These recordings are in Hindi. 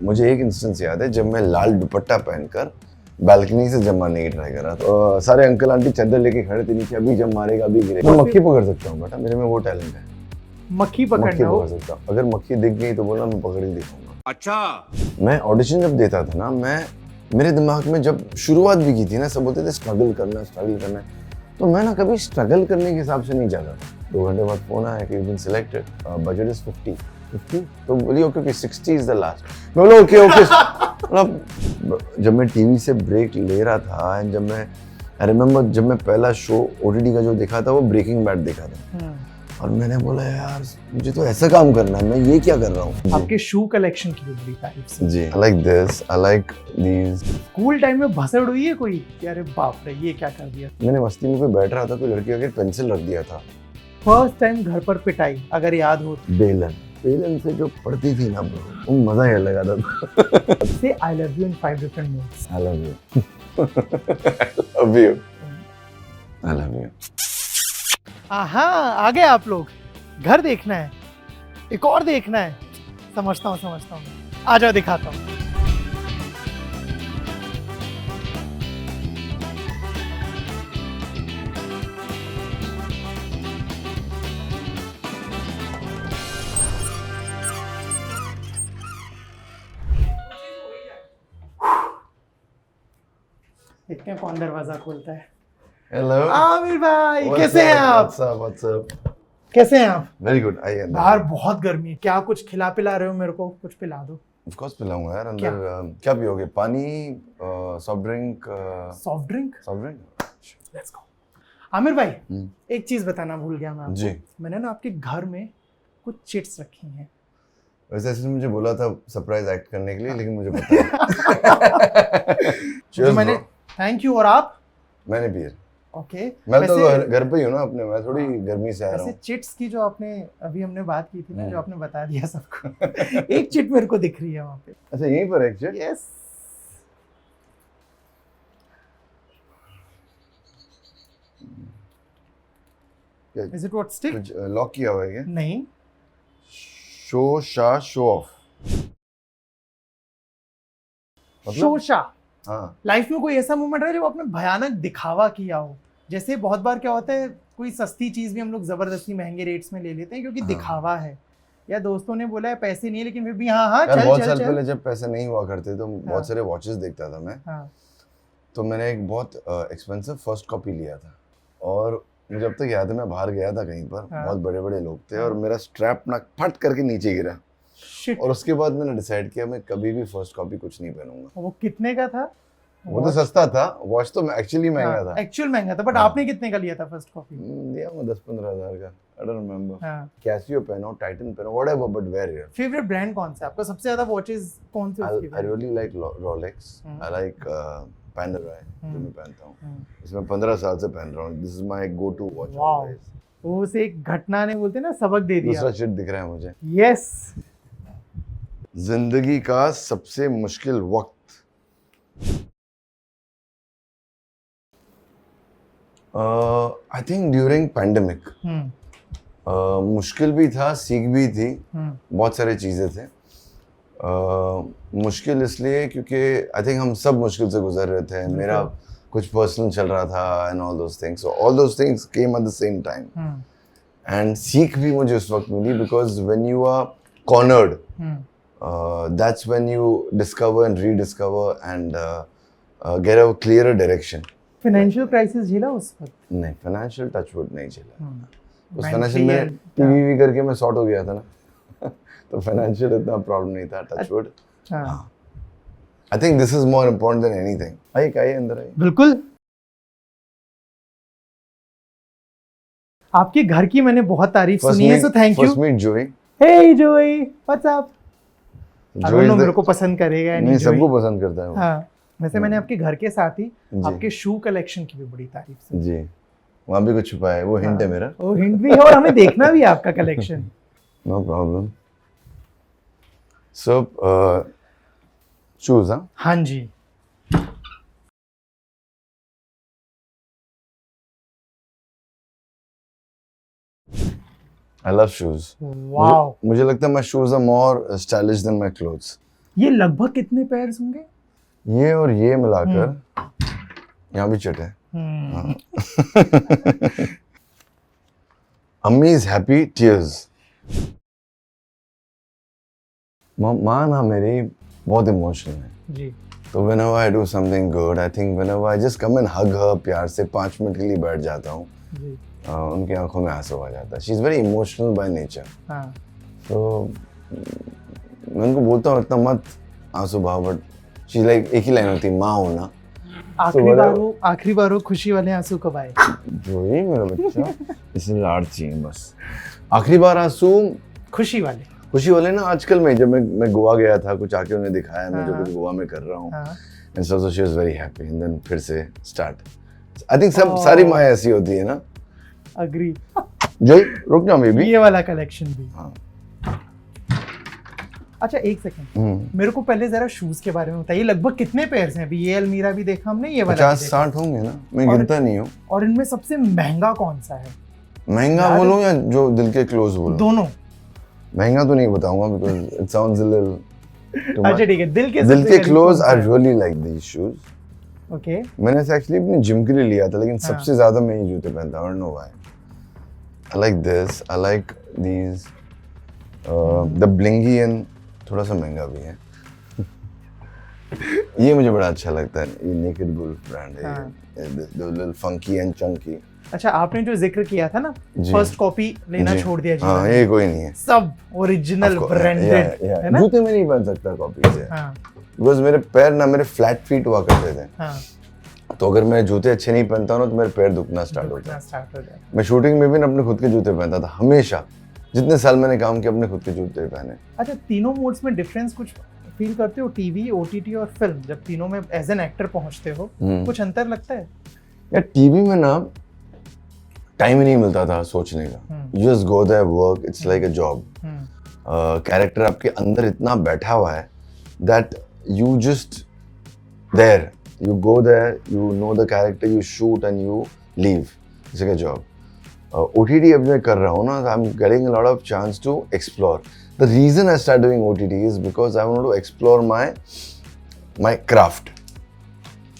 मुझे एक इंस्टेंस याद है जब मैं लाल दुपट्टा पहनकर बालकनी से जम मारने की ट्राई करा तो सारे अंकल आंटी चादर लेके खड़े थे नीचे, अभी जम मारेगा अभी गिरेगा। मैं मक्खी पकड़ सकता हूँ बेटा, मेरे में वो टैलेंट है। मक्खी पकड़ सकता हूँ, अगर मक्खी दिख गई तो बोलना मैं पकड़ ही दिखाऊंगा। अच्छा, मैं ऑडिशन जब देता था ना, मेरे दिमाग में जब शुरुआत भी की थी ना, सब बोलते थे स्ट्रगल करना है, तो मैं ना कभी स्ट्रगल करने के हिसाब से नहीं जाता था। 2 घंटे बाद फोन आया कि you been selected, budget is 50, तो बोलिए ओके 60 इज द लास्ट। मैं बोला ओके मतलब जब मैं टीवी से ब्रेक ले रहा था, जब मैं आई रिमेम्बर जब मैं पहला शो ओटीटी का जो देखा था वो ब्रेकिंग बैड देखा था, और मैंने बोला यार मुझे तो ऐसा काम करना है, मैं ये क्या कर रहा हूँ। आपके शू कलेक्शन की भी बड़ी तारीफ से जी, I like this, I like these. School time में भसड़ हुई है कोई कि अरे बाप रे ये क्या कर दिया? मैंने मस्ती में कोई बैठ रहा था, कोई लड़की आके पेंसिल रख दिया था। फर्स्ट टाइम घर पर पिटाई अगर याद हो तो? बेलन से जो पड़ती थी ना ब्रो, वो मजा ही अलग आता था। से I love you in 5 different modes. I love you, love you, I love you. आहा, आ गए आप लोग। घर देखना है, एक और देखना है। समझता हूँ आ जाओ दिखाता हूँ। देखते हैं कौन दरवाजा खोलता है। हेलो आमिर भाई, कैसे हैं आप? What's up? कैसे हैं आप? Very good. आइए अंदर। बाहर बहुत गर्मी है, क्या कुछ खिला पिला रहे हो मेरे को? कुछ पिला दो। Of course पिलाऊंगा यार। अंदर क्या पियोगे? पानी, soft drink? Soft drink? Soft drink? Let's go. Aamir भाई, एक चीज बताना भूल गया मैं आपको। जी। मैंने ना आपके घर में कुछ चिट्स रखी हैं। वैसे ऐसे मुझे बोला था सरप्राइज एक्ट करने के लिए, लेकिन मुझे पता है। मैंने थैंक यू। और आप? मैंने पिया। ओके। मैं तो घर पे ही हूँ ना अपने, मैं थोड़ी गर्मी से आ रहा हूँ। वैसे चिट्स की जो आपने अभी हमने बात की थी ना, जो आपने बता दिया सबको, एक चिट मेरे को दिख रही है वहाँ पे। अच्छा, यहीं पर एक chit? Yes. Is it what stick? कुछ लॉक किया हुआ है क्या? नहीं। Show off. शोशा। हाँ। लाइफ में कोई ऐसा मोमेंट है जब आपने भयानक दिखावा किया हो? जैसे बहुत बार क्या होता है, कोई सस्ती चीज भी हम लोग जबरदस्ती महंगे रेट्स में ले लेते हैं क्योंकि दिखावा है, या दोस्तों ने बोला है पैसे नहीं है लेकिन फिर भी हाँ चल बहुत साल पहले जब पैसे नहीं हुआ करते तो बहुत सारे वॉचेस देखता था मैं। तो मैंने एक बहुत एक्सपेंसिव फर्स्ट कॉपी लिया था, और मुझे अब तक याद है मैं बाहर गया था कहीं पर, बहुत बड़े बड़े लोग थे, और मेरा स्ट्रैप ना फट करके नीचे गिरा। और उसके बाद मैंने डिसाइड किया मैं कभी भी फर्स्ट कॉपी कुछ नहीं पहनूंगा। वो कितने का था? वो तो सस्ता था, वॉच तो एक्चुअली महंगा था। एक्चुअल महंगा था, बट आपने कितने का लिया था फर्स्ट कॉपी? लिया मैं 10-15 हज़ार का, आई डोंट रिमेंबर। कैसियो पहनो, टाइटन पहनो, whatever, but wear it. Favourite brand कौन सा आपका? सबसे ज्यादा वॉचेस कौन से उसकी? I really like Rolex, I like Pandora जो मैं पहनता हूँ, इसमें 15 साल से पहन रहा हूँ। This is my go to watch always. वो उसे एक घटना ने बोलते ना सबक दे दिया। दूसरा चिट दिख रहा है मुझे। यस। जिंदगी का सबसे मुश्किल वक्त? I think during pandemic. मुश्किल भी था, सीख भी थी, बहुत सारी चीज़ें थे। मुश्किल इसलिए क्योंकि आई थिंक हम सब मुश्किल से गुजर रहे थे। मेरा कुछ पर्सनल चल रहा था and all those things, so all those things came at the same time. And सीख भी मुझे उस वक्त मिली, because when you are cornered, that's when you discover and rediscover and get a clear direction. Financial crisis झेला उस वक्त? नहीं, फाइनेंशियल टचवुड नहीं झेला। उस फाइनेंशियल में टीवी करके मैं सॉर्ट हो गया था ना तो फाइनेंशियल इतना प्रॉब्लम नहीं था, touchwood. I think this is more important than anything. आइए अंदर आइए। बिल्कुल। आपके घर की मैंने बहुत तारीफ सुनी है, so thank you. First meet Joey. Hey जोई, व्हाट्स अप? जोई मेरे को पसंद करेगा नहीं, सबको पसंद करता है वो। हाँ। वैसे मैंने आपके घर के साथ ही आपके शू कलेक्शन की भी बड़ी तारीफ सुनी। जी, वहाँ भी कुछ छुपा है, वो हिंट है मेरा। वो हिंट भी है और हमें देखना भी है आपका collection. No problem. So shoes? हाँ जी। I love shoes. Wow. मुझे लगता है my shoes are more stylish than my clothes. ये लगभग कितने पेयर्स होंगे? ये और ये मिलाकर यहाँ भी चिट है। अम्मी इज हैप्पी टीयर्स। माँ ना मेरी बहुत इमोशनल है जी। तो whenever I do something good, I think whenever I just come and hug her प्यार से 5 मिनट के लिए बैठ जाता हूँ, उनकी आंखों में आंसू आ जाता है। She is very emotional by nature. हाँ। तो मैं उनको बोलता हूँ इतना मत आंसू बहाओ, बट she like एक ही लाइन होती है, माँ हो ना। आखिरी बार वो खुशी वाले आंसू कब आए? जो ही मेरा बच्चा, इसे लाड चाहिए बस। आखिरी बार आंसू खुशी वाले ना आजकल में जब मैं गोवा गया था, कुछ आके उन्हें दिखाया मैं जो कुछ गोवा में कर रहा हूँ, and so she was very happy and then फिर से स्टार्ट। आई थिंक सब सारी माँ ऐसी होती है ना। अग्री। जय रुक जाओ बेबी, ये वाला कलेक्शन भी। हाँ। अच्छा एक सेकंड, मेरे को पहले जरा शूज के बारे में बताइए, लगभग कितने पेयर्स हैं? अभी ये अलमीरा भी देखा हमने, ये वाला 50-60 होंगे ना, मैं गिनता नहीं हूँ। और इनमें सबसे महंगा कौन सा है? महंगा बोलूं या जो दिल के क्लोज बोलूं? दोनों। महंगा तो नहीं बताऊंगा because it sounds a little. अच्छा ठीक है, दिल के close I really like these shoes. Okay. मैंने इसे एक्चुअली अपने जिम के लिए लिया था, लेकिन सबसे ज्यादा मैं ये जूते पहनता हूं, I don't know why. I like this, I like these, the blingy, and थोड़ा सा महंगा भी है। ये मुझे बड़ा अच्छा लगता है, ये नेकेड वुल्फ ब्रांड है, the little funky and Chunky. अच्छा आपने जो जिक्र किया था ना, फर्स्ट कॉपी लेना छोड़ दिया जी? हाँ, ये कोई नहीं है, सब ओरिजिनल ब्रांडेड है ना। जूते में नहीं पहन सकता कॉपी से, बिकॉज मेरे पैर ना, मेरे फ्लैट फीट हुआ करते थे, तो अगर मैं जूते अच्छे नहीं पहनता हूँ ना तो मेरे पैर दुखना स्टार्ट हो जाता है। मैं शूटिंग में भी ना अपने खुद के जूते पहनता था हमेशा, जितने साल मैंने काम किया अपने खुद के जूते पहने। अच्छा तीनों मोड्स में डिफरेंस कुछ फील करते हो? टीवी, ओटीटी और फिल्म, जब तीनों में एज एन एक्टर पहुंचते हो, कुछ अंतर लगता है? यार टीवी में ना टाइम ही नहीं मिलता था सोचने का, you just go there, work, it's like a job. Character आपके अंदर इतना बैठा हुआ है that you just there, you go there, you know the character, you shoot and you leave, it's like a job. OTT अब मैं कर रहा हूँ ना, I am getting a lot of chance to explore. The reason I start doing OTT is because I want to explore my craft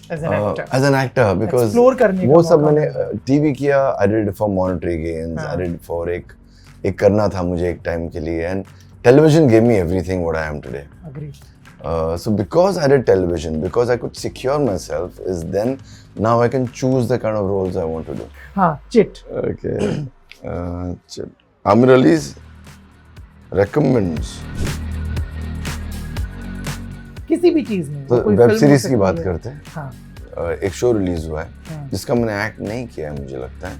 as an actor because वो सब मैंने टीवी किया, I did it for monetary gains, I did it for एक करना था मुझे एक टाइम के लिए, and television gave me everything what I am today. Agree. So because I did television, because I could secure myself, is then now I can choose the kind of roles I want to do. हाँ, Chit. Okay. Chit. Aamir Ali's recounts. किसी भी चीज में तो वेब सीरीज की बात करते हैं। हाँ। एक शो रिलीज हुआ है जिसका मैंने एक्ट नहीं किया है, मुझे लगता है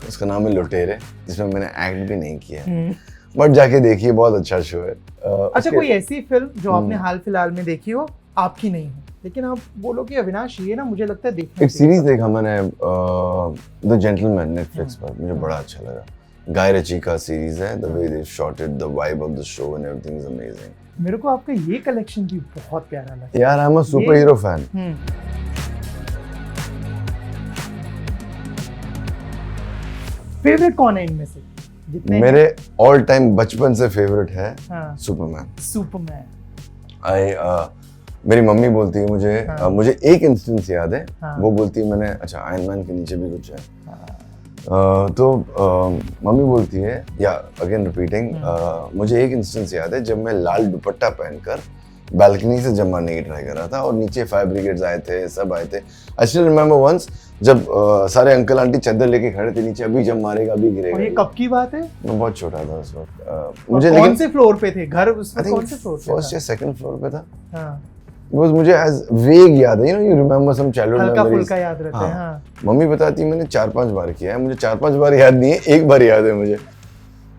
उसका नाम है लुटेरे, जिसमें मैंने एक्ट भी नहीं किया है, बट जाके देखिए, बहुत अच्छा शो है। अच्छा कोई ऐसी फिल्म जो आपने हाल फिलहाल में देखी हो, आपकी नहीं हो, लेकिन आप बोलो कि अविनाश ये ना मुझे लगता है देखना। एक सीरीज देखा मैंने, द जेंटलमैन, नेटफ्लिक्स पर, मुझे बड़ा अच्छा लगा। गाय रिची का सीरीज है, the way they shot it, the vibe of the show and everything is amazing. मेरे को आपका ये कलेक्शन भी बहुत प्यारा लगा यार, आई am a super hero fan. Favourite कौन है इनमें से? जितने मेरे ऑल टाइम बचपन से फेवरेट है सुपरमैन। मेरी मम्मी बोलती है मुझे, मुझे एक इंस्टेंस याद है, वो बोलती है मैंने, अच्छा आयरन मैन के नीचे भी कुछ है, तो मम्मी बोलती है, या अगेन रिपीटिंग, मुझे एक इंस्टेंस याद है जब मैं लाल दुपट्टा पहनकर बालकनी से जम मारने की ट्राई कर रहा था, और नीचे फायर ब्रिगेड्स आए थे, सब आए थे। आई स्टिल रिमेंबर वंस जब सारे अंकल आंटी चादर लेके खड़े थे नीचे, अभी जम मारेगा, अभी गिरेगा। और ये कब की बात है? मैं बहुत छोटा था उस वक्त। मुझे कौन से फ्लोर पे थे घर? उसमें कौन से फ्लोर पे? फर्स्ट या सेकंड फ्लोर पे था। हां, बिकॉज़ मुझे एज वेग याद है, you remember some childhood memories, हल्का फुल्का याद रहता है। हां, मम्मी बताती मैंने 4-5 बार किया है, मुझे 4-5 बार याद नहीं है, एक बार याद है मुझे।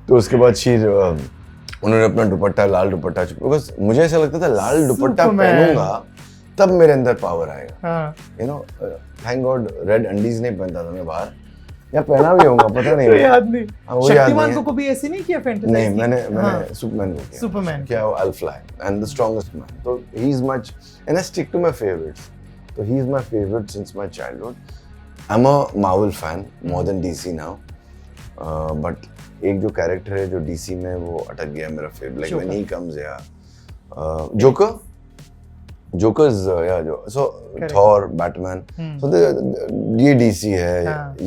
तो उसके बाद शीर उन्होंने अपना दुपट्टा, लाल दुपट्टा, बिकॉज मुझे ऐसा लगता था लाल दुपट्टा पहनूंगा तब मेरे अंदर पावर आएगा। You know, thank God red undies नहीं पहनता था मैं बाहर, या पहना भी होगा पता नहीं। तो याद नहीं। शक्तिमान को कभी ऐसे नहीं किया फैंटेसाइज? नहीं, मैंने सुपरमैन को किया। सुपरमैन क्या, I will fly and the strongest man. तो he is much, and I stick to my favourites. तो he is my favourite since my childhood. I am a Marvel fan more than DC now, but एक जो कैरेक्टर है जो डीसी में वो अटक गया मेरा favourite, like when he comes, या जोकर्स या जो सो थॉर बैटमैन सो ये डीसी है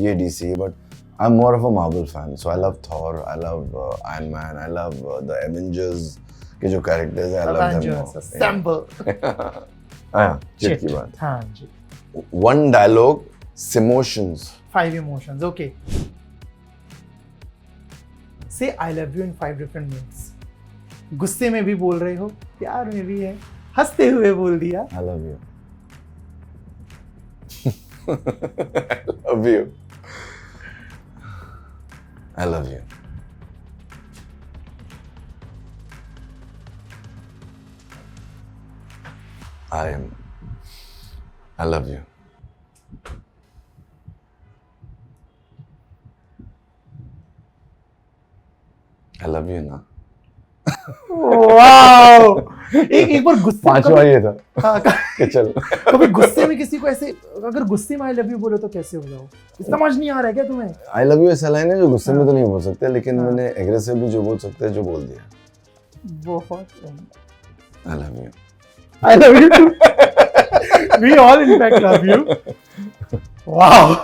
ये DC but I am more of a Marvel fan so I love Thor I love Iron Man I love the Avengers के जो कैरेक्टर्स है आई लव देम असेंबल हां चिट की बात हां जी one dialogue emotions 5 emotions okay say I love you in 5 different moods गुस्से में भी बोल रहे हो प्यार में भी है हंसते हुए बोल दिया आई love you I love you I love you I love you I love you ना वाओ एक बार गुस्से पांचवा ये था हाँ कि चल कभी गुस्से में किसी को ऐसे अगर गुस्से में आई लव यू बोलो तो कैसे हो जाओ समझ नहीं आ रहा है क्या तुम्हें आई लव यू ऐसा लाइन है जो गुस्से में तो नहीं बोल सकते लेकिन मैंने एग्रेसिवली जो बोल सकते हैं जो बोल दिया बहुत I love you we all in fact love you wow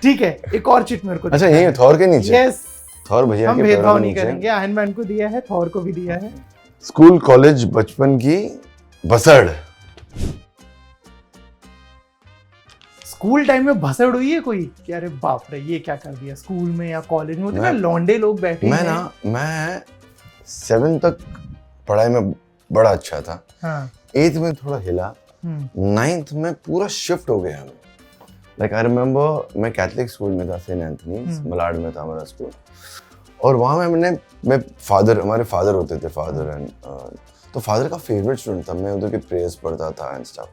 ठीक है एक और चिट मेरे को अच्छा यही थॉर के नीचे यस थॉर भैया हम के भेदभाव पैरों नहीं के करेंगे आयरन मैन को दिया है थॉर को भी दिया है स्कूल कॉलेज बचपन की बसड़ स्कूल टाइम में भसड़ हुई है कोई कि अरे बाप रे ये क्या कर दिया स्कूल में या कॉलेज में होते ना लौंडे लोग बैठे मैं ना मैं 7 तक पढ़ाई में बड़ा अच्छा था हाँ 8th में थोड़ा हिला 9th में पूरा शिफ्ट हो गया लाइक आई रिमेम्बर मैं कैथलिक स्कूल में था सेंट एंथनीज मलाड में था हमारा स्कूल और वहाँ मैं फादर हमारे फादर होते थे फादर एंड तो फादर का फेवरेट स्टूडेंट था मैं उधर के प्रेयर्स पढ़ता था एंड स्टफ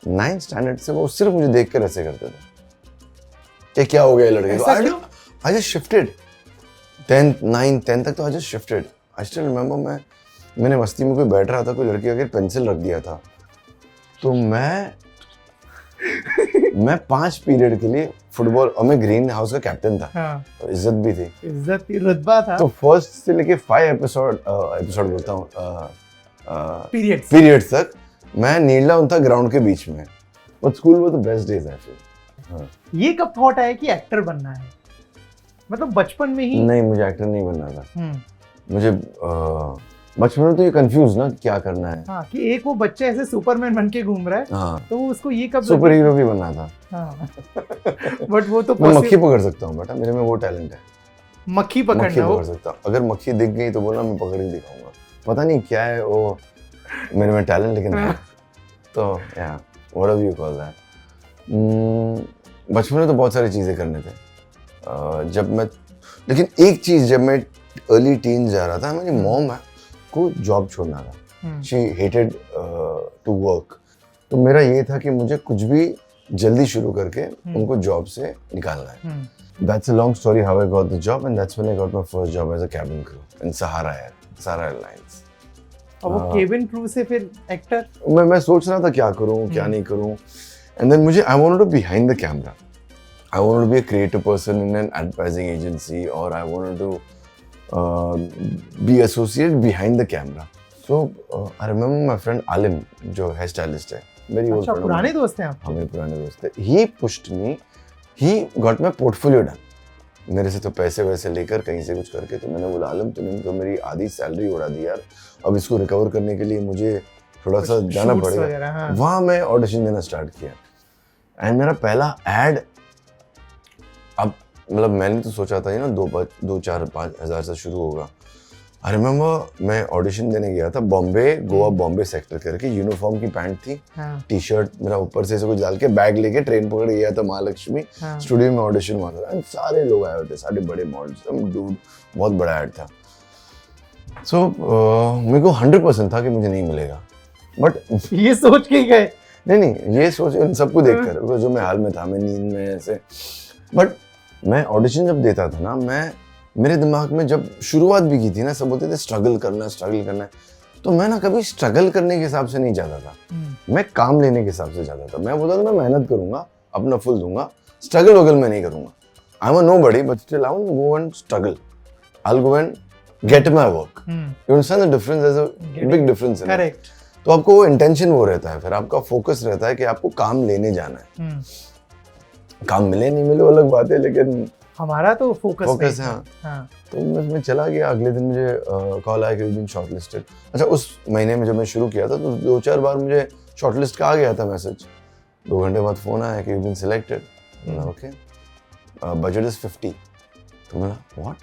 9th स्टैंडर्ड से वो सिर्फ मुझे देख कर ऐसे करते थे क्या हो गया लड़के को I just shifted 10th 9th 10th तक तो I just shifted I still remember मैंने मस्ती में कोई बैठ रहा था कोई लड़की अगर पेंसिल रख दिया था तो मैं 5 पीरियड के लिए फुटबॉल और मैं ग्रीन हाउस का कैप्टन था हाँ। तो इज्जत भी थी इज्जत की रुतबा था तो फर्स्ट से लेके 5 एपिसोड बोलता हूँ पीरियड्स तक मैं नील डाउन था ग्राउंड के बीच में बट स्कूल वो तो बेस्ट डेज है फिर ये कब थॉट आया कि एक्टर बनना है मतलब बचपन में ही नहीं मुझे एक्टर नहीं बनना था मुझे बचपन में तो ये कंफ्यूज ना क्या करना है हाँ कि एक वो बच्चा ऐसे सुपरमैन बन के घूम रहा है हाँ तो वो उसको ये कब सुपर हीरो भी बनना था हाँ बट वो तो मैं मक्खी पकड़ सकता हूँ बेटा मेरे में वो टैलेंट है मक्खी पकड़ना पकड़ सकता हूँ अगर मक्खी दिख गई तो बोलना मैं पकड़ ही दिखाऊंगा पता नहीं क्या है वो मेरे में टैलेंट लेकिन तो या what do you call that बचपन में तो बहुत सारी चीज़ें करने थे जब मैं लेकिन एक चीज़ जब मैं अर्ली टीन जा रहा था मेरी मॉम को जॉब छोड़ना था शी हेटेड टू वर्क तो मेरा ये था कि मुझे कुछ भी जल्दी शुरू करके उनको जॉब से निकालना है that's a long story how I got the job and that's when I got my first job as a cabin crew in Sahara airlines और वो केबिन क्रू से फिर एक्टर मैं सोच रहा था क्या करूं क्या नहीं करूं एंड देन मुझे I wanted to behind the camera I wanted to be a creative person in an advertising agency और I wanted to be associated behind the camera. So I remember my friend Alim, जो hair stylist है, very old friend. पुराने दोस्त हैं आप? हाँ मेरे पुराने दोस्त थे. He pushed me. He got my portfolio done. मेरे से तो पैसे वैसे लेकर कहीं से कुछ करके तो मैंने बोला आलम तूने तो मेरी आधी सैलरी उड़ा दी यार. अब इसको रिकवर करने के लिए मुझे थोड़ा सा जाना पड़ेगा. हाँ. वहाँ मैं ऑडिशन देना स्टार्ट किया. एंड मेरा पहला एड अब मतलब मैंने तो सोचा था ये ना 2-4-5 हज़ार से शुरू होगा. आई रिमेम्बर मैं ऑडिशन देने गया था गोवा बॉम्बे सेक्टर करके यूनिफॉर्म की पैंट थी टी शर्ट मेरा ऊपर से कुछ डाल के बैग लेके ट्रेन पकड़ गया था महालक्ष्मी स्टूडियो में ऑडिशन हुआ था सारे लोग आए होते सारे बड़े मॉडल्स डूड बहुत बड़ा ऐड था. सो मेरे को 100% था कि मुझे नहीं मिलेगा बट ये सोच के गए नहीं ये सोच उन सबको देखकर जो मैं हाल में था मैं नींद में ऐसे बट मैं ऑडिशन जब देता था ना मेरे दिमाग में जब शुरुआत भी की थी ना सब बोलते थे स्ट्रगल करना है तो मैं ना कभी स्ट्रगल करने के हिसाब से नहीं जाता था मैं काम लेने के हिसाब से जाता था. मैं बोलता था मैं मेहनत करूंगा अपना फुल दूंगा स्ट्रगल वगल मैं नहीं करूंगा. आई am a nobody but still I will go and struggle. I will go and get my work. You understand the difference? There's a big difference in it. Correct. तो आपको वो इंटेंशन वो रहता है, फिर आपका फोकस रहता है कि आपको काम लेने जाना है. काम मिले नहीं मिले वो अलग बात है, लेकिन हमारा तो फोकस है. हाँ. तो मैं चला गया. अगले दिन मुझे कॉल आया कि यू बीन शॉर्टलिस्टेड. अच्छा, उस महीने में जब मैं शुरू किया था तो 2-4 बार मुझे शॉर्टलिस्ट का आ गया था मैसेज. 2 घंटे बाद फोन आया कि you been selected. Okay, budget is 50. तो मैं व्हाट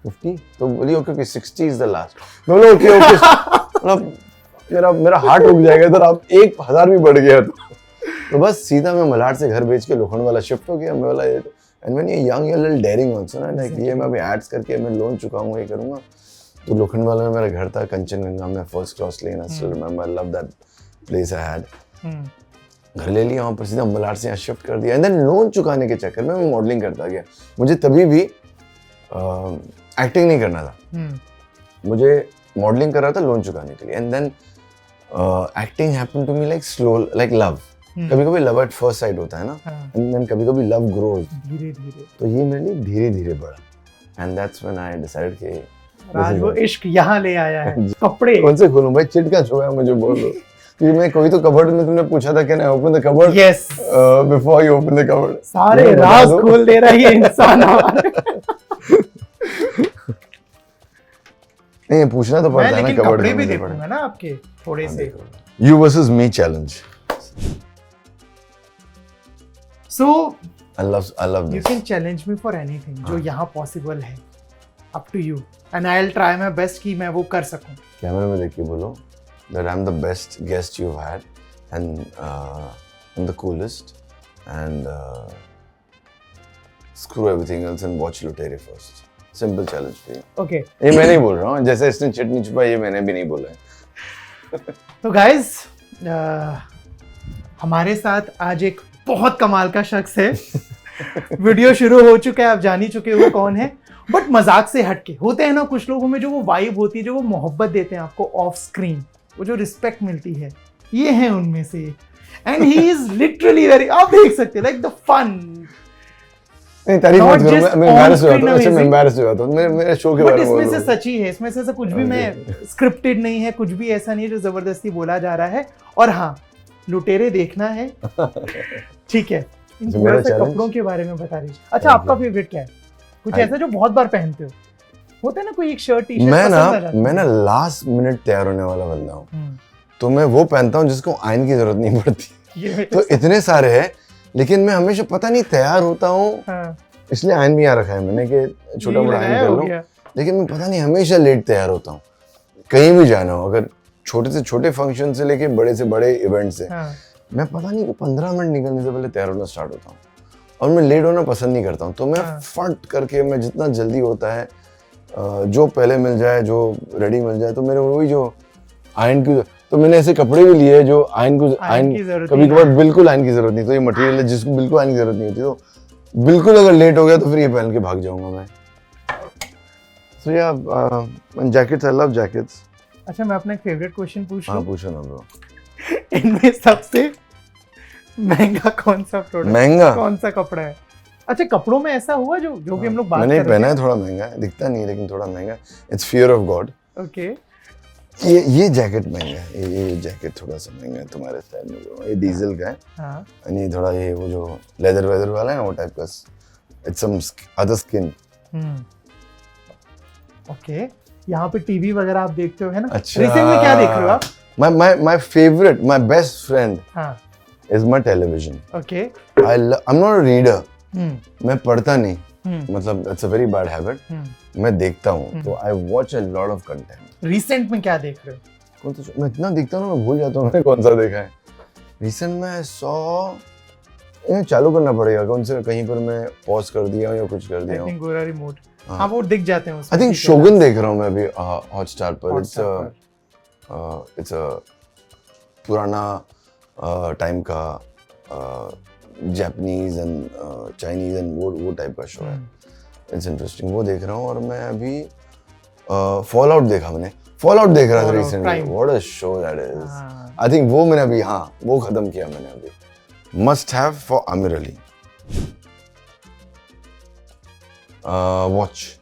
50? तो बोली ओके 60 इज द लास्ट. मैं बोला ओके मतलब मेरा हार्ट रुक जाएगा इधर. आप 1000 भी बढ़ गया तो बस सीधा मैं मलाड से घर बेच के लोखंड वाला शिफ्ट हो गया. मैं बोला and when you young you little daring also ना, लाइक ये मैं अभी एड्स करके मैं लोन चुकाऊंगा, ये करूंगा. तो लोखंड वाला में मेरा घर था कंचनगंगा में, first class lane. I still remember, I love that place I had. घर ले लिया, वहाँ पर सीधा मलाड से यहाँ शिफ्ट कर दिया. एंड देन लोन चुकाने के चक्कर में मैं मॉडलिंग करता गया. मुझे तभी भी एक्टिंग नहीं करना था, मुझे मॉडलिंग कर रहा था लोन चुकाने के लिए. And then acting happened to me like slow, like love. कभी कभी लव एट फर्स्ट साइट होता है ना, एंड देन कभी कभी लव ग्रोज धीरे धीरे. तो ये मेरे लिए धीरे धीरे बढ़ा. And that's when I decided कि राज वो इश्क यहाँ ले आया है. कपड़े कौन से खोलूं भाई? चिट का शो है, मुझे बोल दो. क्योंकि मैं कोई तो कबर्ड में तुमने पूछा था कि ना open the cupboard. Yes, before you open the cupboard सारे राज खोल दे रहा है ये इंसान हमारे. नहीं, पूछना तो पड़ता है ना. कबर्ड कपड़े भी देखूंगा ना आपके थोड़े से. You versus me challenge. So I love this. You can challenge me for anything जो यहाँ possible है. Up to you. And I'll try my best कि मैं वो कर सकूं. कैमरे में देख के बोलो that I'm the best guest you've had and I'm the coolest and screw everything else and watch Lutere first. Simple challenge for you. Okay. ये मैं नहीं बोल रहा हूँ, जैसे इसने चिट नहीं छुपाई ये मैंने भी नहीं बोला है. तो guys, हमारे साथ आज एक बहुत कमाल का शख्स है. वीडियो शुरू हो चुका है, आप जान ही चुके हो कौन है. बट मजाक से हटके होते हैं ना कुछ लोगों में जो वो वाइब होती है, जो वो मोहब्बत देते हैं आपको ऑफ स्क्रीन, वो जो रिस्पेक्ट मिलती है, ये है उनमें से. And he is literally very, आप देख सकते हैं लाइक द फन. नहीं, तारीफ मत करो, मैं एम्बैरेस हो जाता हूं. अच्छा, मैं एम्बैरेस हो जाता हूं. मेरे शो के बारे में बोल रहा हूं. इसमें से सच ही है, इसमें से ऐसा कुछ भी मैं स्क्रिप्टेड नहीं है, कुछ भी ऐसा नहीं है जो जबरदस्ती बोला जा रहा है. और हाँ, लुटेरे देखना है, ठीक है. इन थोड़ा सा कपड़ों के बारे में बता दीजिए. अच्छा, आपका फेवरेट क्या है? कुछ ऐसा जो बहुत बार पहनते हो? होता है ना कोई एक शर्ट टी शर्ट. मैं ना लास्ट मिनट तैयार होने वाला बंदा हूँ. तो मैं वो पहनता हूँ जिसको आयन की जरूरत नहीं पड़ती. तो इतने सारे हैं, लेकिन मैं हमेशा पता नहीं तैयार होता हूँ. इसलिए आयन भी यहाँ रखा है मैंने कि छोटा मोटा आयन कर लूँ. लेकिन मैं पता नहीं हमेशा लेट तैयार होता हूँ, कहीं भी जाना हो. अगर छोटे से छोटे फंक्शन से लेके बड़े से बड़े इवेंट से, मैं पता नहीं 15 मिनट निकलने से पहले तैयार होना स्टार्ट होता हूँ. और मैं लेट होना पसंद नहीं करता हूँ. तो मैं फट करके, मैं जितना जल्दी होता है, जो पहले मिल जाए, जो रेडी मिल जाए. तो मेरे वही जो आयन की, तो मैंने ऐसे कपड़े भी लिए जो आयन कभी कभार बिल्कुल आयन की जरूरत नहीं. तो ये मटेरियल है जिसको बिल्कुल आयन की जरूरत नहीं होती. तो बिल्कुल अगर लेट हो गया तो फिर ये पहन के भाग जाऊंगा मैं. So yeah, jackets, I love jackets. अच्छा, मैं अपना एक फेवरेट क्वेश्चन पूछ लूं? हाँ, पूछो ना ब्रो. इनमें सबसे महंगा कौन सा प्रोडक्ट, महंगा कौन सा कपड़ा है? अच्छा, कपड़ों में ऐसा हुआ जो भी हम लोग बात कर रहे हैं. मैंने पहना है, थोड़ा महंगा है, दिखता नहीं है लेकिन थोड़ा महंगा है. It's fear of God. Okay. ये जैकेट महंगा है. ये जैकेट थोड़ा सा महंगा है तुम्हारे स्टाइल में. ये डीजल का है. हाँ. ये थोड़ा ये वो जो लेदर वेदर वाला है ना, वो टाइप का. It's some other skin. Okay. यहाँ पे टीवी वगैरह आप देखते हो है ना? अच्छा. रिसेंट में क्या देख रहे हो आप? My favorite, my best friend is my television. Okay. I'm not a reader. मैं पढ़ता नहीं. मतलब that's a very bad habit. मैं देखता हूँ. तो I watch a lot of content. Recent में क्या देख रहे हो? कौन सा? मैं इतना देखता हूँ ना, मैं भूल जाता हूँ मैंने कौन सा देखा है. Recent में I saw, चालू करना पड़ेगा. कौन से कहीं पर मैं पॉज कर दिया हूँ या कुछ कर दिया हूँ. I think गोरा रिमोट. हाँ, वो दिख जाते हैं उसमें. I think शोगुन देख रहा हूँ मैं अभी हॉटस्टार पर. It's a पुराना टाइम का जापानीज एंड चाइनीज एंड वो टाइप का शो है. It's interesting. वो देख रहा हूँ. और मैं अभी फॉल आउट देखा. मैंने फॉल आउट देख रहा था recently. What a show that is. I think वो मैंने अभी, हाँ, वो खत्म किया मैंने अभी. Must have for Aamir Ali. Watch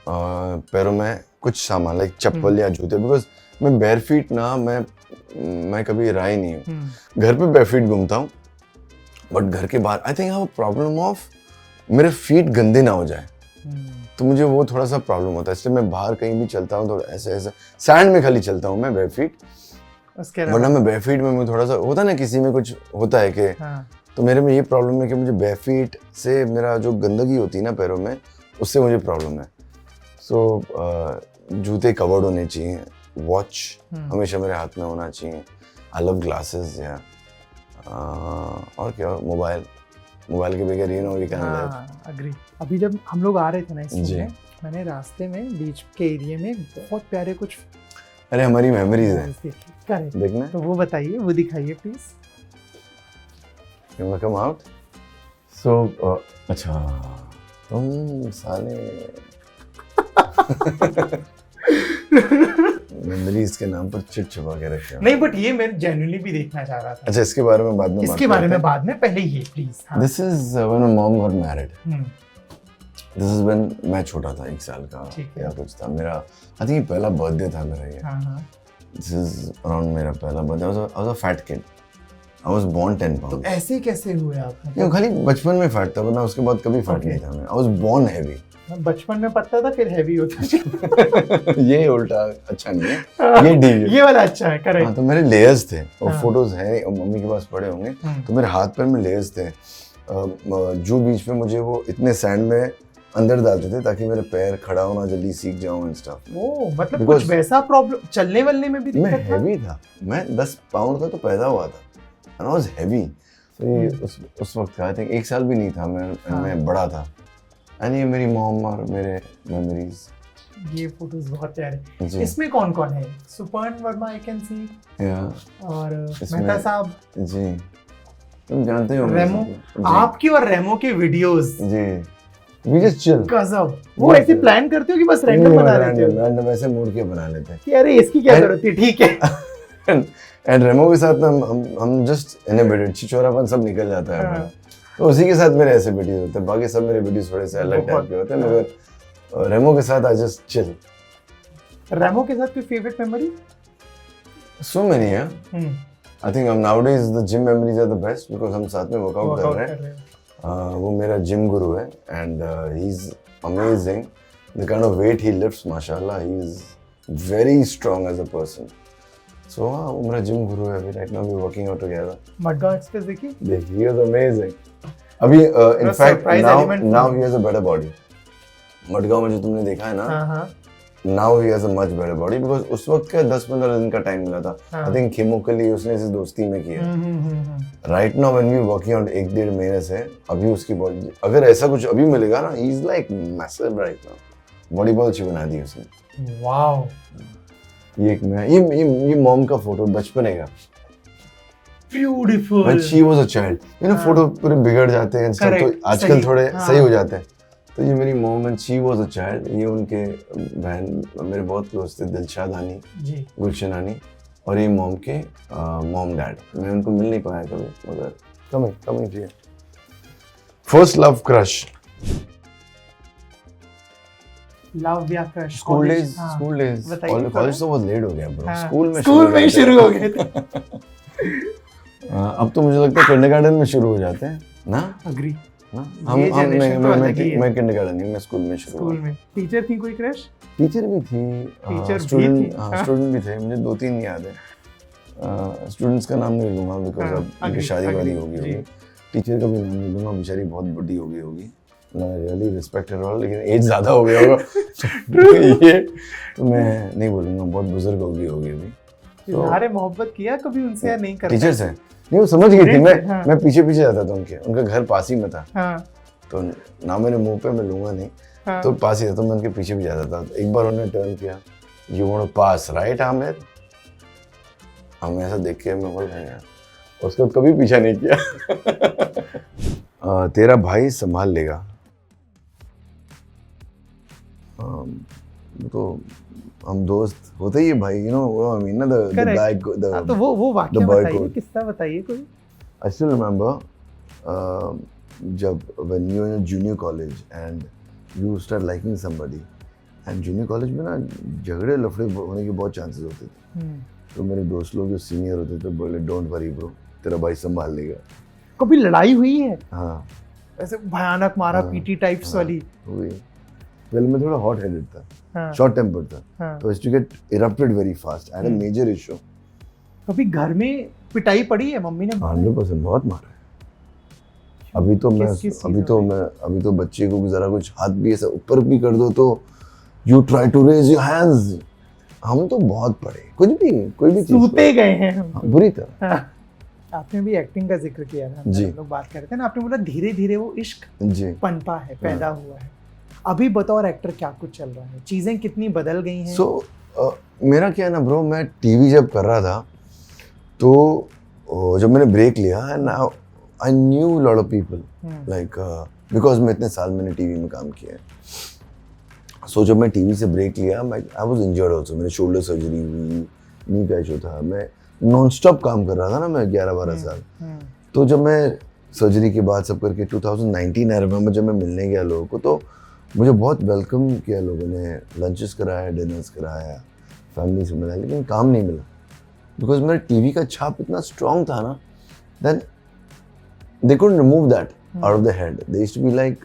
पैरों में कुछ सामान लाइक चप्पल या जूते, बिकॉज मैं बेयर फीट ना मैं कभी रहा ही नहीं हूँ। घर पे बेयर फीट घूमता हूँ, बट घर के बाहर I think I have a problem of मेरे फीट गंदे ना हो जाए, तो मुझे वो थोड़ा सा प्रॉब्लम होता है, इसलिए मैं बाहर कहीं भी चलता हूँ तो ऐसे ऐसे सैंड में खाली चलता हूँ मैं बेयर फीट, वरना मैं बेयर फीट में मुझे थोड़ा सा होता है ना, किसी में कुछ होता है कि तो मेरे में ये प्रॉब्लम है कि मुझे बेयर फीट से मेरा जो गंदगी होती है ना पैरों में, उससे मुझे प्रॉब्लम है। सो जूते कवर्ड होने चाहिए, वॉच हमेशा मेरे हाथ में होना चाहिए, आई लव ग्लासेस या और क्या, मोबाइल के बगैर you know we can live. Agree. अभी जब हम लोग आ रहे थे ना इसमें, मैंने रास्ते में बीच के एरिया में बहुत प्यारे कुछ, अरे हमारी मेमोरीज हैं, देखना तो वो बताइए, वो दिखाइए please. You wanna come out? So, अच्छा, तुम साले मेमोरीज के नाम पर चिट छुपा के रखे। नहीं, बट ये मैं जेन्युइनली भी देखना चाह रहा था। अच्छा, इसके बारे में बाद में इसके बारे में बाद में, पहले ये please. This is when my mom got married. This is when मैं छोटा था, 1 साल का या कुछ था मेरा, I think ये पहला बर्थडे था मेरा ये। This is around मेरा पहला birthday. I was a fat kid. I was born 10 pounds. तो ऐसे कैसे हुए आप? ये खाली बचपन में फैट था, वरना उसके बाद कभी फैट नहीं था मैं। I was born heavy. बचपन में पतला था, फिर हैवी होता। ये उल्टा अच्छा नहीं है, ये डी ये वाला अच्छा है, करेक्ट। हाँ, तो मेरे लेयर्स थे, और फोटोज हैं और मम्मी के पास पड़े होंगे, तो मेरे हाथ पैर में लेयर्स थे। जो बीच में मुझे वो इतने सैंड में अंदर डालते थे ताकि मेरे पैर खड़ा होना जल्दी सीख जाऊं एंड स्टफ। ओह, मतलब कुछ वैसा प्रॉब्लम चलने वलने में भी दिक्कत था? मैं हैवी था, मैं 10 पाउंड का तो पैदा हुआ था, and I was heavy. तो ये उस वक्त का, आई थिंक 1 साल भी नहीं था मैं बड़ा था। एंड ये मेरी मॉम और मेरे मेमोरीज। ये फोटोज बहुत प्यारे। इसमें कौन कौन है? सुपर्ण वर्मा आई कैन सी, और मेहता साहब जी, तुम जानते हो रेमो, आपकी और रेमो के वीडियोस जी, वी जस्ट चिल। गजब। वो ऐसे प्लान करते हो कि बस रैंडम बना लेते हो? रैंडम ऐसे मूड के बना लेते हैं कि अरे इसकी क्या जरूरत थी, ठीक है। एंड रेमो के साथ ना हम जस्ट इनहिबिटेड, छिछोरापन सब निकल जाता है हमारा, तो उसी के साथ मेरे ऐसे वीडियोस होते हैं। बाकी सब मेरे वीडियोस थोड़े से अलग टाइप के होते हैं, मगर रेमो के साथ आई जस्ट चिल। रेमो के साथ कोई फेवरेट मेमोरी? सो मेनी है। I think nowadays the gym memories are the best, because हम साथ में वर्कआउट कर रहे हैं। वो मेरा जिम गुरु है, and he is amazing, the kind of weight he lifts, माशाल्लाह, he is very strong as a person. So वो मेरा जिम गुरु है अभी, right now we working out together. Madgaon express देखिए, he was amazing. अभी in fact now he has a better body. Madgaon में जो तुमने देखा है ना, now he has a much better body, because उस वक्त का 10-15 दिन का टाइम मिला था। I think कीमो के लिए उसने इसे दोस्ती में किया। Right now when we working out 1-1.5 महीने से, अभी उसकी बॉडी अगर ऐसा कुछ अभी मिलेगा ना, he is like massive right now. Body बहुत अच्छी बना दी उसने। Wow. ये एक मैं ये मॉम का फोटो बचपने का, beautiful, when she was a child. You know photo पूरे बिगड़ जाते हैं सब, तो आजकल थोड़े सही हो जाते हैं। तो ये मेरी mom when she was a child, ये उनके बहन मेरे बहुत क्लोज थे, दिलशाद आनी जी, गुलशन आनी, और ये मॉम के मॉम डैड। मैं उनको मिल नहीं पाया कभी, मगर कमिंग जी। फर्स्ट लव क्रश, लव या क्रश, स्कूल डेज कॉलेज तो बहुत लेट हो गया ब्रो। स्कूल में ही शुरू हो गए थे। अब तो मुझे लगता है किंडरगार्टन में शुरू हो जाते हैं ना। अग्री। मैं किंडरगार्टन नहीं, मैं स्कूल में शुरू हुआ। टीचर थी कोई क्रश? टीचर भी थी, स्टूडेंट भी थे, मुझे 2-3 याद है। स्टूडेंट्स का नाम नहीं लूंगा बिकॉज अब उनकी शादी वादी होगी। टीचर का भी नाम नहीं लूंगा, बेचारी बहुत बड़ी हो गई होगी, रियली रिस्पेक्ट हर ऑल, लेकिन एज ज्यादा हो गया होगा ये तो मैं नहीं बोलूंगा, बहुत बुजुर्ग होगी अभी। इजहार मोहब्बत किया कभी उनसे या नहीं करते? टीचर से नहीं, वो समझ गई थी। मैं पीछे जाता था उनका घर पास ही में था। तो ना मेरे मुंह पे मैं लूंगा नहीं, तो पास ही था, तो मैं उनके पीछे भी जाता था। एक बार उन्होंने टर्न किया, you want to pass right Aamir, हमें ऐसा देख के मैं बोल रहा यार, उसको कभी पीछा नहीं किया। तेरा भाई संभाल लेगा, तो हम दोस्त होते ही भाई, यू नो, वो आई मीन ना द बैग द, तो वो वाक्य बताइए, किस्सा बताइए कोई। आई स्टिल रिमेंबर जब when you in junior college and you start liking somebody and junior college में ना झगड़े लफड़े होने के बहुत चांसेस होते थे। तो मेरे दोस्त लोग जो सीनियर होते थे बोले डोंट वरी ब्रो, तेरा भाई संभाल लेगा। कभी लड़ाई हुई है हाँ, ऐसे भयानक मारा हाँ, पीटी टाइप्स वाली? हुई। पहले मैं थोड़ा हॉट हेडेड था, हाँ, शॉर्ट टेम्पर था, हाँ। तो to get erupted very fast, I had a major issue. कभी घर में पिटाई पड़ी है? मम्मी ने 100% बहुत मारा है। अभी तो बच्चे को जरा कुछ हाथ भी ऐसा ऊपर भी कर दो तो you try to raise your hands. हम तो बहुत पढ़े, कुछ भी कोई भी चीज सूते गए हैं हम। हाँ, बुरी तरह। हाँ। आपने भी एक्टिंग का जिक्र किया था, जी। हम लोग बात कर रहे थे ना, आपने बोला धीरे धीरे वो इश्क जी पनपा है, पैदा हुआ है। अभी बतौर एक्टर क्या कुछ चल रहा है, चीजें कितनी बदल गई हैं? मेरा क्या है ना ब्रो, मैं टीवी जब कर रहा था तो जब मैंने ब्रेक लिया and I knew lot of people like because मैं इतने साल मैंने टीवी में काम किया है। सो जब मैं टीवी से ब्रेक लिया आई वाज इंजर्ड आल्सो, मेरे शोल्डर सर्जरी हुई, नी का इशू था, मैं नॉन स्टॉप काम कर रहा था ना मैं 11-12 साल। तो जब मैं सर्जरी के बाद सब करके 2019 आई रिमेंबर जब मैं मिलने गया लोगों को तो मुझे बहुत वेलकम किया लोगों ने, लंचेस कराया, डिनर्स कराया, फैमिली से मिला, लेकिन काम नहीं मिला बिकॉज मेरा टीवी का छाप इतना स्ट्रॉन्ग था ना, then they couldn't remove that out of their head. They used to be like,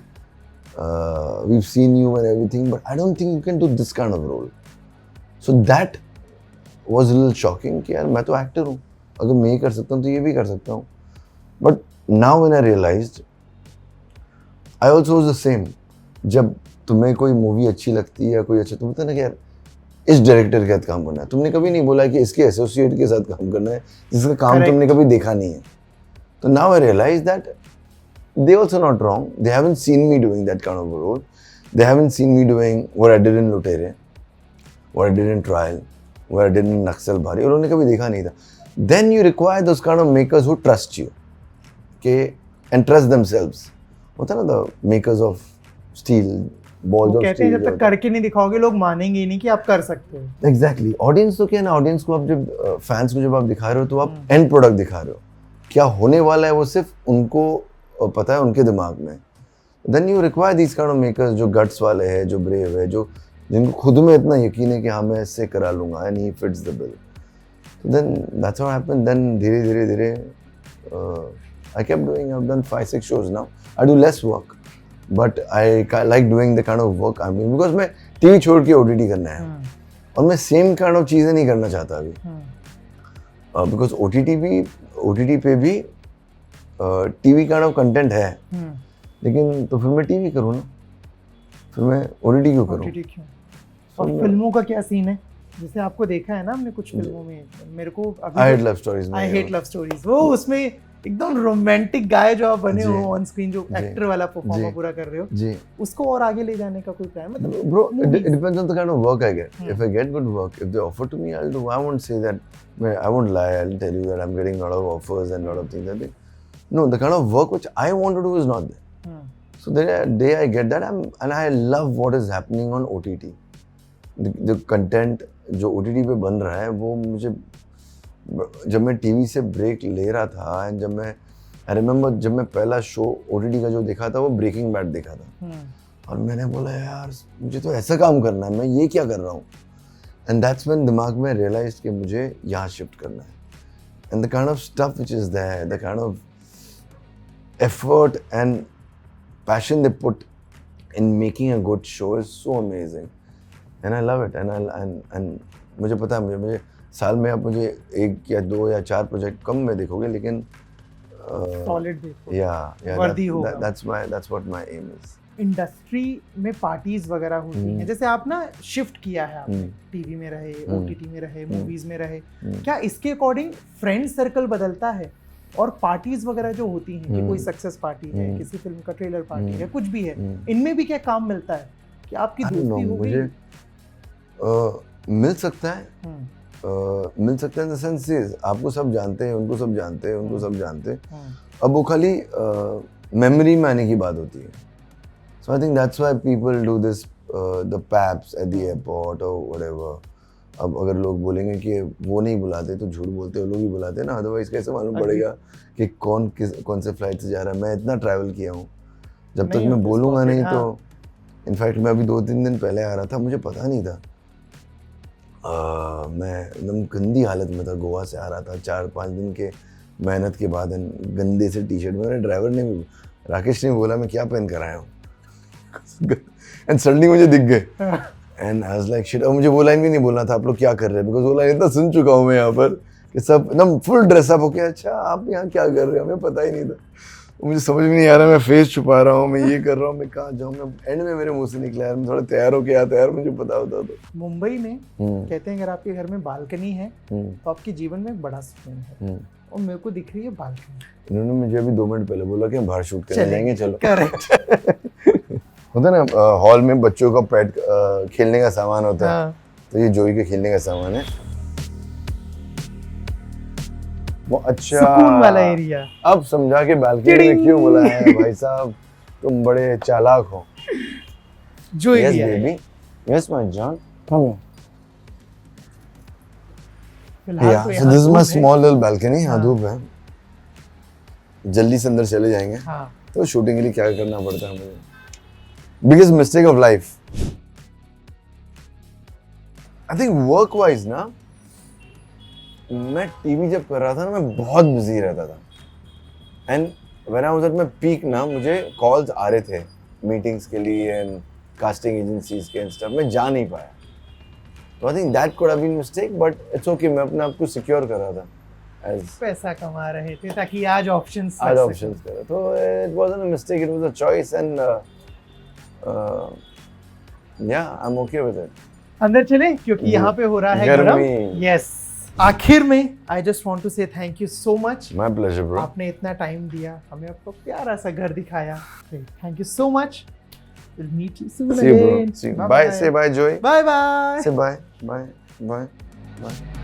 we've seen you and everything, but I don't think you can do this kind of role. So that was a little shocking कि यार मैं तो एक्टर हूँ, अगर मैं ये कर सकता हूँ तो ये भी कर सकता हूँ. But now when I realized, I also was the same. जब तुम्हें कोई मूवी अच्छी लगती है या कोई अच्छा, तुम बोलते ना कि यार इस डायरेक्टर के साथ काम करना है, तुमने कभी नहीं बोला कि इसके एसोसिएट के साथ काम करना है जिसका काम तुमने कभी देखा नहीं है. So now I realize that they also not wrong. They haven't seen me doing that kind of a role. They haven't seen me doing what I did in Lutere, what I did in Trial, what I did in Naxal Bhari. उन्होंने कभी देखा नहीं था. Then you require those kind of makers who trust you, okay, and trust themselves. होता ना the makers of steel, balls of steel. कहते हैं जब तक करके नहीं दिखाओगे लोग मानेंगे ही नहीं कि आप कर सकते हो. Exactly. Audience तो क्या है ना, audience को आप जब fans को जब आप दिखा रहे हो तो आप end product दिखा रहे हो. क्या होने वाला है वो सिर्फ उनको पता है, उनके दिमाग में. Then you require these kind of makers जो गट्स वाले हैं, जो ब्रेव है, जो जिनको खुद में इतना यकीन है कि हाँ मैं इससे करा लूँगा and he fits the bill. Then that's what happened. Then धीरे धीरे धीरे I kept doing, I have done 5-6 shows now. I do less work but I like doing the kind of work I'm doing because मैं टीवी छोड़ के OTT करना है और मैं सेम काइंड ऑफ चीज़ें नहीं करना चाहता अभी. बिकॉज OTT पे भी टीवी काइंड ऑफ कंटेंट है, लेकिन तो फिर मैं टीवी करूँ ना, फिर मैं OTT क्यों करूँ? और फिल्मों का क्या सीन है? जैसे आपको देखा है ना हमने कुछ फिल्मों में, मेरे को आई हेट लव स्टोरीज में, आई हेट लव स्टोरीज, वो उसमें एकदम रोमांटिक गाय जो आप बने हो ऑन स्क्रीन, जो एक्टर वाला परफॉर्मर पूरा कर रहे हो जी, उसको और आगे ले जाने का कोई प्लान? मतलब bro it depends on the kind of work I get. If I get good work, if they offer to me I will do. I won't say that, I won't lie, I'll tell you that I'm getting a lot of offers and a lot of things like that. No, the kind of work which I want to do is not there. So the day I get that, and I love what is happening on OTT. The content जो OTT पे बन रहा है वो मुझे, जब मैं टीवी से ब्रेक ले रहा था एंड जब मैं आई रिमेम्बर जब मैं पहला शो OTT का जो देखा था वो ब्रेकिंग बैड देखा था और मैंने बोला यार मुझे तो ऐसा काम करना है, मैं ये क्या कर रहा हूँ. And that's when दिमाग में realized कि मुझे यहाँ शिफ्ट करना है. And the kind of stuff which is there, the kind of effort and passion they put in making a good show is so amazing. And I love it. And मुझे पता है, मुझे साल में आप मुझे 1 या 2 या 4 प्रोजेक्ट कम में देखोगे, लेकिन solid देखोगे. Yeah, that's what my aim is. Industry में पार्टीज वगैरह होती हैं, जैसे आप ना शिफ्ट किया है, आपने टीवी में रहे, OTT में रहे, मूवीज में रहे, क्या इसके अकॉर्डिंग फ्रेंड सर्कल बदलता है? और पार्टीज वगैरह जो होती हैं कि कोई सक्सेस पार्टी है, किसी फिल्म का ट्रेलर पार्टी है, कुछ भी है, इनमें भी क्या काम मिलता है कि आपकी दोस्ती हो गई? मिल सकता है, मिल सकता है इन द सेंस आपको सब जानते हैं, उनको सब जानते हैं, उनको सब जानते हैं. अब वो खाली मेमोरी में आने की बात होती है. So I think that's why people do this, the paps at the airport or whatever. अब अगर लोग बोलेंगे कि वो नहीं बुलाते तो झूठ बोलते, वो लोग ही बुलाते हैं ना, अदरवाइज कैसे मालूम पड़ेगा कि कौन से फ्लाइट से जा रहा है. मैं इतना ट्रैवल किया हूँ, जब तक मैं बोलूँगा नहीं तो इनफैक्ट मैं अभी 2-3 दिन पहले आ रहा था, मुझे पता नहीं था। मैं एकदम गंदी हालत में था, गोवा से आ रहा था 4-5 दिन के मेहनत के बाद, गंदे से टी शर्ट में। मेरे ड्राइवर ने भी, राकेश ने बोला मैं क्या पहन कर आया हूँ एंड सडनली मुझे दिख गए and I was like shit. और मुझे वो लाइन भी नहीं बोलना था आप लोग क्या कर रहे हैं, बिकॉज वो लाइन इतना सुन चुका हूँ मैं यहाँ पर कि सब एकदम फुल ड्रेसअप हो गया। अच्छा आप यहाँ क्या कर रहे हो, हमें पता ही नहीं था। मुझे समझ में नहीं आ रहा, मैं फेस छुपा रहा हूँ, मैं ये कर रहा हूँ, मैं कहाँ जाऊँ। मैं एंड में मेरे मुंह से निकला यार मैं थोड़ा तैयार होके आता यार, मुझे पता होता तो। मुंबई में कहते हैं अगर आपके घर में बालकनी है तो आपके जीवन में एक बड़ा सुकून है, और मेरे को दिख रही है बालकनी। इन्होंने मुझे अभी 2 मिनट पहले बोला कि हम बाहर शूट करने जाएंगे, चलो। करेक्ट। होता है ना हॉल में बच्चों का पेट खेलने का सामान होता है, तो ये जोई के खेलने का सामान है वो। अच्छा सुकून वाला एरिया। अब समझा के बालकनी में क्यों बुलाया है भाई साहब, तुम बड़े चालाक हो। जोई यस लिया बेबी, यस माय जॉन, कम फिलहाल या तो सो यहाँ दिस इज माय धूप है। Small little balcony. हाँ हाँ। धूप है, जल्दी से अंदर चले जाएंगे। हाँ। तो शूटिंग के लिए क्या करना पड़ता है मुझे, biggest mistake of life I think work wise ना, मैं टीवी जब कर रहा था ना मैं बहुत बिजी रहता था and when I was at my peak ना, मुझे कॉल्स आ रहे थे मीटिंग्स के लिए एंड कास्टिंग एजेंसीज के एंड स्टफ, मैं जा नहीं पाया। तो I think that could have been mistake, but it's okay, मैं अपने आप को सिक्योर कर रहा था एज पैसा कमा रहे थे ताकि आज ऑप्शंस कर। तो it wasn't a mistake, it was a choice and yeah I am okay with it. अंदर चले क्योंकि यहाँ पे हो रहा है गर्मी। यस। आखिर में आई जस्ट वांट टू से thank you so much. My pleasure bro. आपने इतना टाइम दिया, हमें आपको प्यारा सा घर दिखाया। Thank you so much. Will meet you soon See you bro. Again. See you. Bye. Say bye, Joey. Bye bye. Say bye. Bye. Bye. Bye.